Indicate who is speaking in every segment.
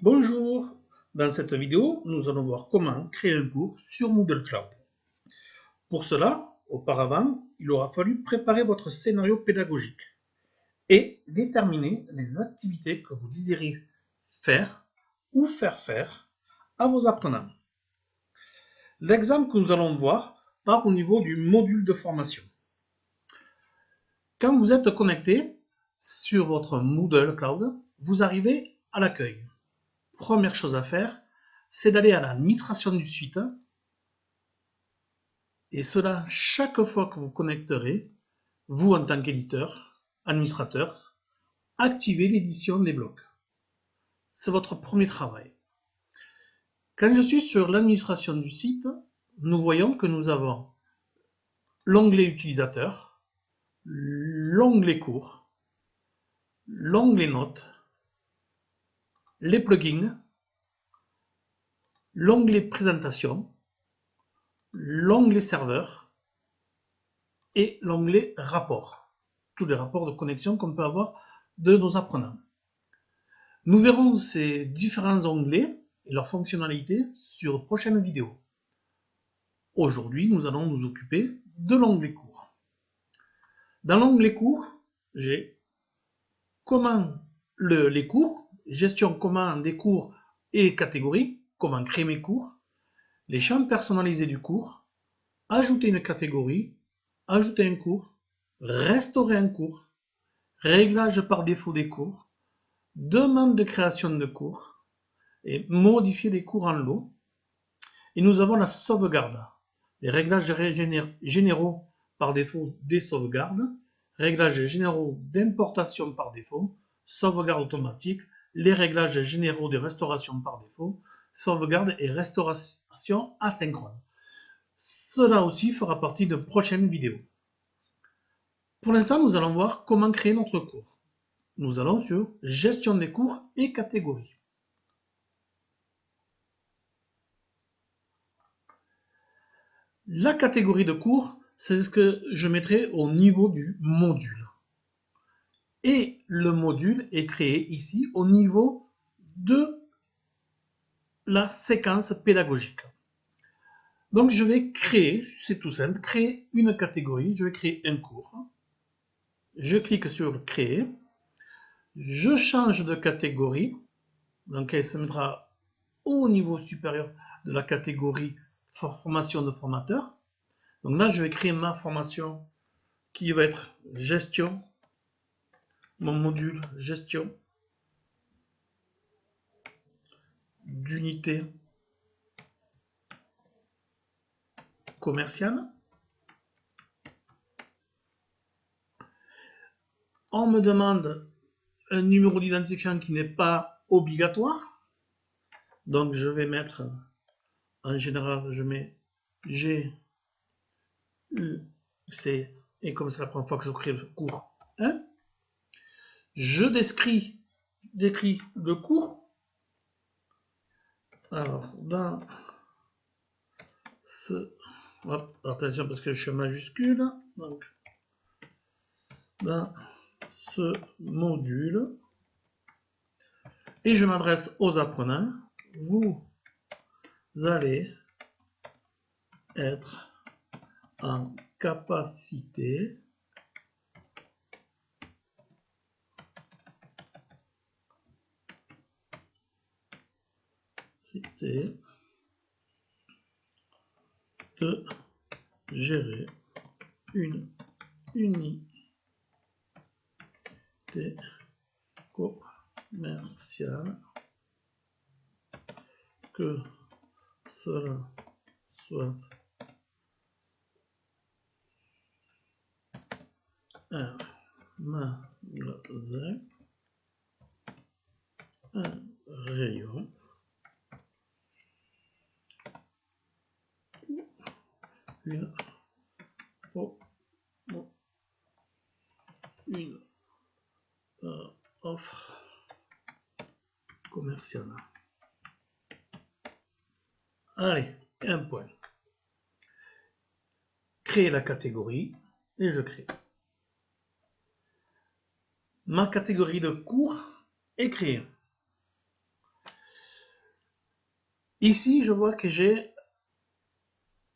Speaker 1: Bonjour, dans cette vidéo, nous allons voir comment créer un cours sur Moodle Cloud. Pour cela, auparavant, il aura fallu préparer votre scénario pédagogique et déterminer les activités que vous désirez faire ou faire faire à vos apprenants. L'exemple que nous allons voir part au niveau du module de formation. Quand vous êtes connecté sur votre Moodle Cloud, vous arrivez à l'accueil. Première chose à faire, c'est d'aller à l'administration du site. Et cela, chaque fois que vous connecterez, vous en tant qu'éditeur, administrateur, activez l'édition des blocs. C'est votre premier travail. Quand je suis sur l'administration du site, nous voyons que nous avons l'onglet utilisateur, l'onglet cours, l'onglet notes, les plugins, l'onglet présentation, l'onglet serveur et l'onglet rapport. Tous les rapports de connexion qu'on peut avoir de nos apprenants. Nous verrons ces différents onglets et leurs fonctionnalités sur de prochaines vidéos. Aujourd'hui, nous allons nous occuper de l'onglet cours. Dans l'onglet cours, j'ai les cours, gestion comment des cours et catégories, comment créer mes cours, les champs personnalisés du cours, ajouter une catégorie, ajouter un cours, restaurer un cours, réglage par défaut des cours, demande de création de cours et modifier les cours en lot. Et nous avons la sauvegarde, les réglages généraux par défaut des sauvegardes, réglages généraux d'importation par défaut, sauvegarde automatique, les réglages généraux de restauration par défaut, sauvegarde et restauration asynchrone. Cela aussi fera partie de prochaines vidéos. Pour l'instant, nous allons voir comment créer notre cours. Nous allons sur gestion des cours et catégories. La catégorie de cours, c'est ce que je mettrai au niveau du module. Et le module est créé ici au niveau de la séquence pédagogique. Donc je vais créer, c'est tout simple, créer une catégorie, je vais créer un cours. Je clique sur créer. Je change de catégorie, donc elle se mettra au niveau supérieur de la catégorie formation de formateur. Donc là, je vais créer ma formation qui va être gestion, mon module gestion d'unité commerciale. On me demande un numéro d'identifiant qui n'est pas obligatoire. Donc je vais mettre, en général, je mets G, U, C, et comme c'est la première fois que je crée le cours 1. Je décris le cours. Alors, dans ce... Hop, attention parce que je suis en majuscule. Donc, dans ce module. Et je m'adresse aux apprenants. Vous allez être en capacité de gérer une unité commerciale, que cela soit un magasin, un rayon, une offre commerciale. Allez, un point. Créer la catégorie et je crée. Ma catégorie de cours est créée. Ici, je vois que j'ai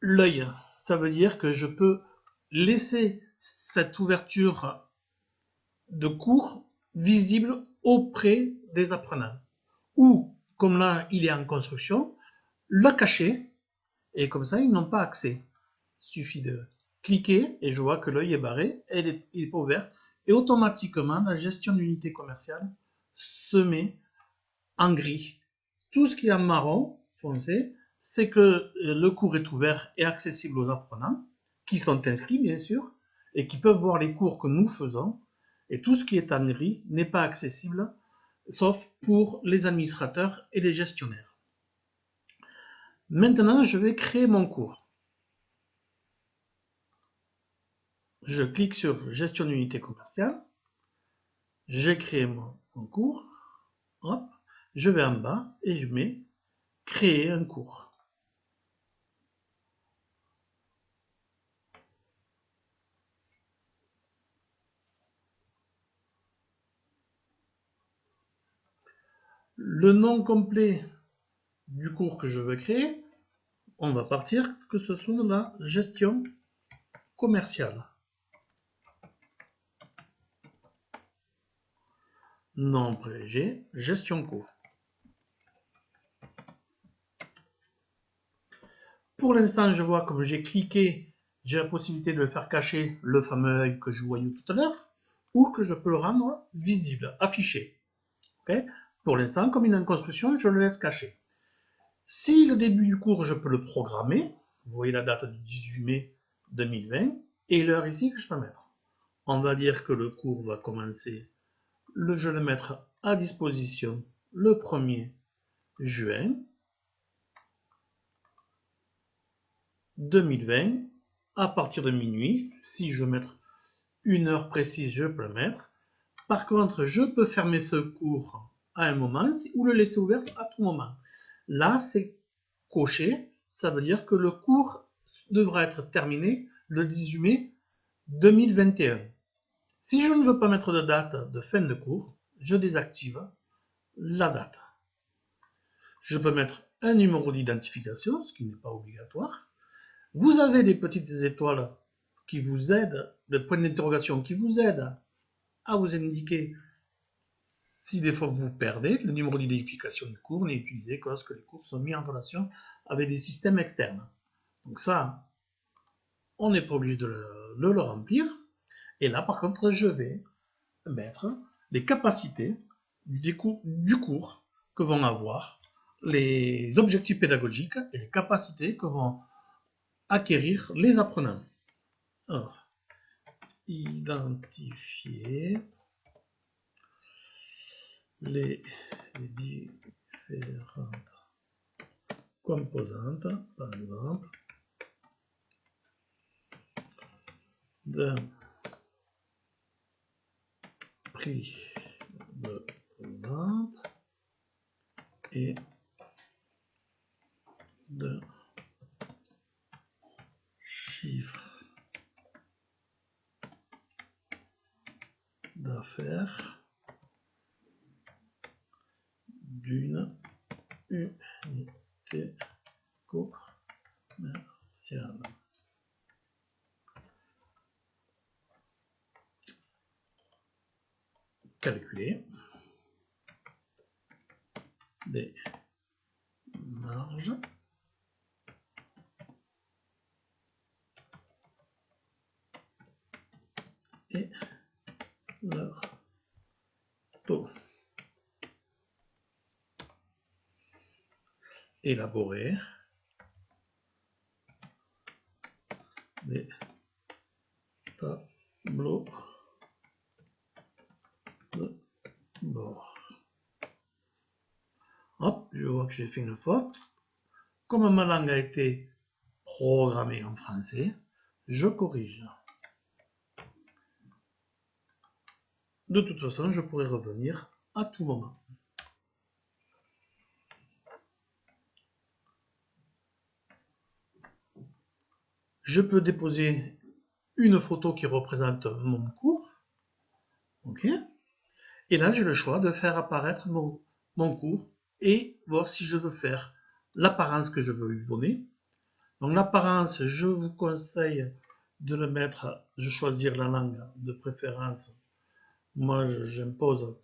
Speaker 1: l'œil. Ça veut dire que je peux laisser cette ouverture de cours visible auprès des apprenants. Ou, comme là, il est en construction, le cacher, et comme ça, ils n'ont pas accès. Il suffit de cliquer, et je vois que l'œil est barré, et il n'est pas ouvert, et automatiquement, la gestion d'unité commerciale se met en gris. Tout ce qui est en marron foncé, c'est que le cours est ouvert et accessible aux apprenants, qui sont inscrits bien sûr, et qui peuvent voir les cours que nous faisons, et tout ce qui est en gris n'est pas accessible, sauf pour les administrateurs et les gestionnaires. Maintenant, je vais créer mon cours. Je clique sur gestion d'unité commerciale, j'ai créé mon cours, hop, je vais en bas et je mets créer un cours. Le nom complet du cours que je veux créer, on va partir que ce soit la gestion commerciale. Nom abrégé, gestion co. Pour l'instant, je vois comme j'ai cliqué, j'ai la possibilité de le faire cacher le fameux œil que je voyais tout à l'heure, ou que je peux le rendre visible, affiché. Okay. Pour l'instant, comme il est en construction, je le laisse caché. Si le début du cours, je peux le programmer, vous voyez la date du 18 mai 2020, et l'heure ici que je peux mettre. On va dire que le cours va commencer, je vais le mettre à disposition le 1er juin 2020, à partir de minuit. Si je veux mettre une heure précise, je peux le mettre. Par contre, je peux fermer ce cours à un moment ou le laisser ouvert à tout moment. Là, c'est coché, ça veut dire que le cours devra être terminé le 18 mai 2021. Si je ne veux pas mettre de date de fin de cours, je désactive la date. Je peux mettre un numéro d'identification, ce qui n'est pas obligatoire. Vous avez des petites étoiles qui vous aident, des points d'interrogation qui vous aident à vous indiquer si des fois vous perdez. Le numéro d'identification du cours n'est utilisé que lorsque les cours sont mis en relation avec des systèmes externes. Donc ça, on n'est pas obligé de le remplir. Et là, par contre, je vais mettre les capacités du cours que vont avoir, les objectifs pédagogiques et les capacités que vont acquérir les apprenants. Alors, identifier les différentes composantes, par exemple, d'un prix de vente et d'un chiffre d'affaires d'une unité commerciale. Calculer des marges et leur taux. Élaborer des tableaux de bord. Hop, je vois que j'ai fait une faute. Comme ma langue a été programmée en français, je corrige. De toute façon, je pourrais revenir à tout moment. Je peux déposer une photo qui représente mon cours. Ok. Et là, j'ai le choix de faire apparaître mon cours et voir si je veux faire l'apparence que je veux lui donner. Donc l'apparence, je vous conseille de le mettre, je choisir la langue de préférence. Moi, j'impose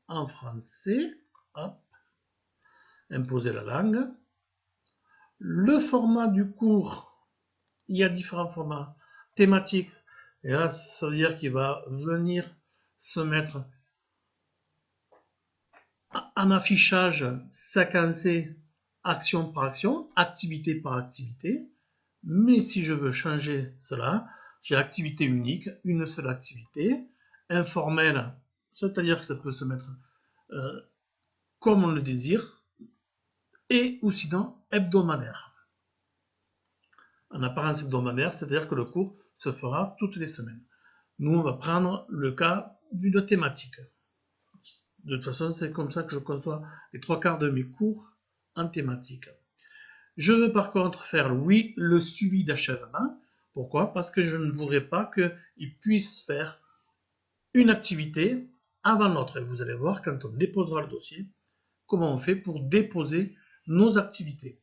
Speaker 1: en français. Hop, imposer la langue. Le format du cours, il y a différents formats thématiques. Et là, ça veut dire qu'il va venir se mettre en affichage séquencé, action par action, activité par activité. Mais si je veux changer cela, j'ai activité unique, une seule activité, informelle, c'est-à-dire que ça peut se mettre comme on le désire, et ou sinon hebdomadaire. En apparence hebdomadaire, c'est-à-dire que le cours se fera toutes les semaines. Nous, on va prendre le cas d'une thématique. De toute façon, c'est comme ça que je conçois les 3/4 de mes cours en thématique. Je veux par contre faire, oui, le suivi d'achèvement. Pourquoi? Parce que je ne voudrais pas qu'ils puissent faire une activité avant l'autre. Et vous allez voir quand on déposera le dossier, comment on fait pour déposer nos activités.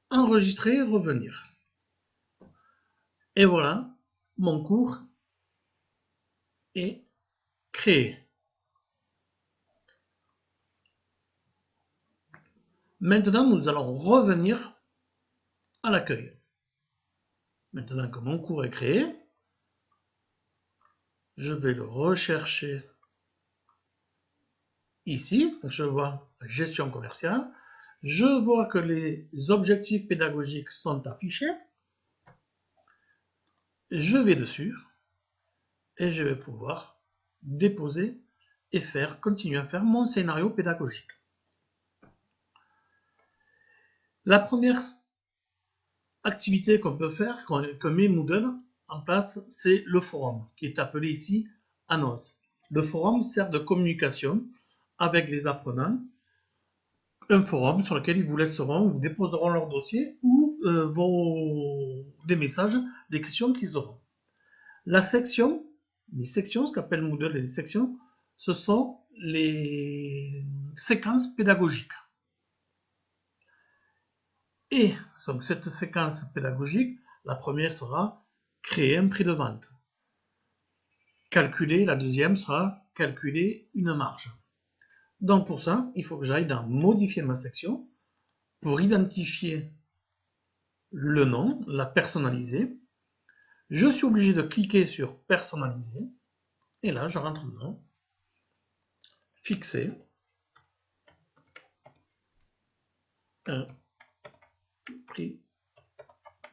Speaker 1: Enregistrer, revenir. Et voilà, mon cours est créé. Maintenant, nous allons revenir à l'accueil. Maintenant que mon cours est créé, je vais le rechercher ici. Je vois gestion commerciale. Je vois que les objectifs pédagogiques sont affichés. Je vais dessus et je vais pouvoir déposer et continuer à faire mon scénario pédagogique. La première activité qu'on peut faire, que met Moodle en place, c'est le forum, qui est appelé ici annonce. Le forum sert de communication avec les apprenants, un forum sur lequel ils vous laisseront ou déposeront leur dossier ou des messages, des questions qu'ils auront. La section, les sections, ce qu'appelle Moodle les sections, ce sont les séquences pédagogiques. Et donc cette séquence pédagogique, la première sera créer un prix de vente. Calculer, la deuxième sera calculer une marge. Donc pour ça, il faut que j'aille dans modifier ma section pour identifier le nom, la personnaliser. Je suis obligé de cliquer sur personnaliser et là je rentre le nom, fixer un prix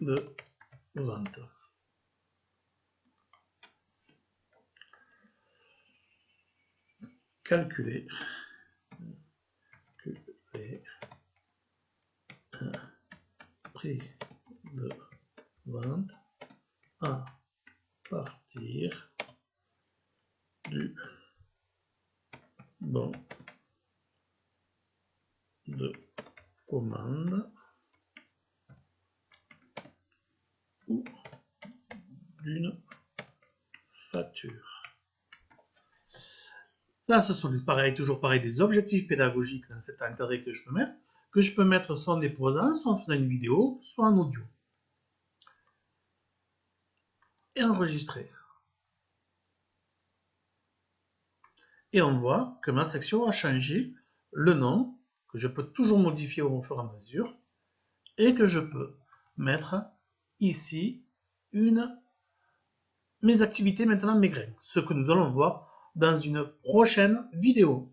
Speaker 1: de vente. Calculer un prix de vente à partir du bon de commande ou d'une facture. Ça, ce sont toujours pareil des objectifs pédagogiques dans cet encadré que je peux mettre soit en déposant, soit en faisant une vidéo, soit en audio. Et enregistrer. Et on voit que ma section a changé le nom, que je peux toujours modifier au fur et à mesure, et que je peux mettre ici mes activités maintenant, mes graines. Ce que nous allons voir dans une prochaine vidéo.